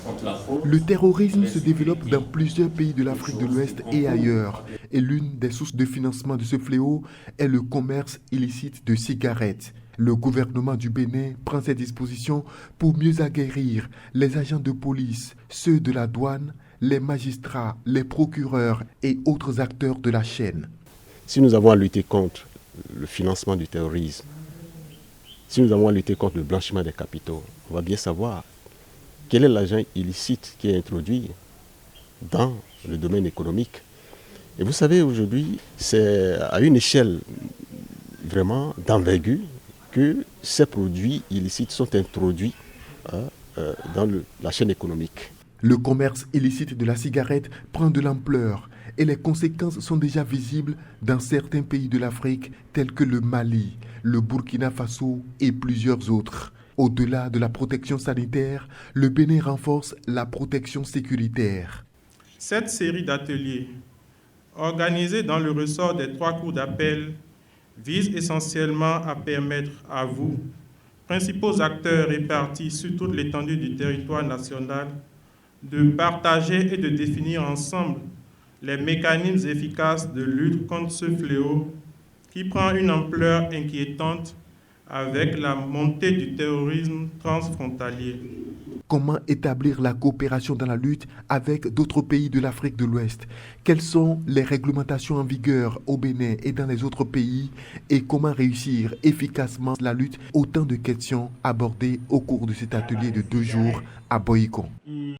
contre la fraude. Le terrorisme se développe dans plusieurs pays de l'Afrique de l'Ouest et ailleurs. Et l'une des sources de financement de ce fléau est le commerce illicite de cigarettes. Le gouvernement du Bénin prend ses dispositions pour mieux aguerrir les agents de police, ceux de la douane, les magistrats, les procureurs et autres acteurs de la chaîne. Si nous avons à lutter contre le financement du terrorisme, si nous avons à lutter contre le blanchiment des capitaux, on va bien savoir quel est l'agent illicite qui est introduit dans le domaine économique. Et vous savez, aujourd'hui, c'est à une échelle vraiment d'envergure que ces produits illicites sont introduits dans la chaîne économique. Le commerce illicite de la cigarette prend de l'ampleur et les conséquences sont déjà visibles dans certains pays de l'Afrique tels que le Mali, le Burkina Faso et plusieurs autres. Au-delà de la protection sanitaire, le Bénin renforce la protection sécuritaire. Cette série d'ateliers, organisés dans le ressort des 3 cours d'appel, vise essentiellement à permettre à vous, principaux acteurs répartis sur toute l'étendue du territoire national, de partager et de définir ensemble les mécanismes efficaces de lutte contre ce fléau qui prend une ampleur inquiétante avec la montée du terrorisme transfrontalier. Comment établir la coopération dans la lutte avec d'autres pays de l'Afrique de l'Ouest? Quelles sont les réglementations en vigueur au Bénin et dans les autres pays? Et comment réussir efficacement la lutte? Autant de questions abordées au cours de cet atelier de 2 jours à Boycon.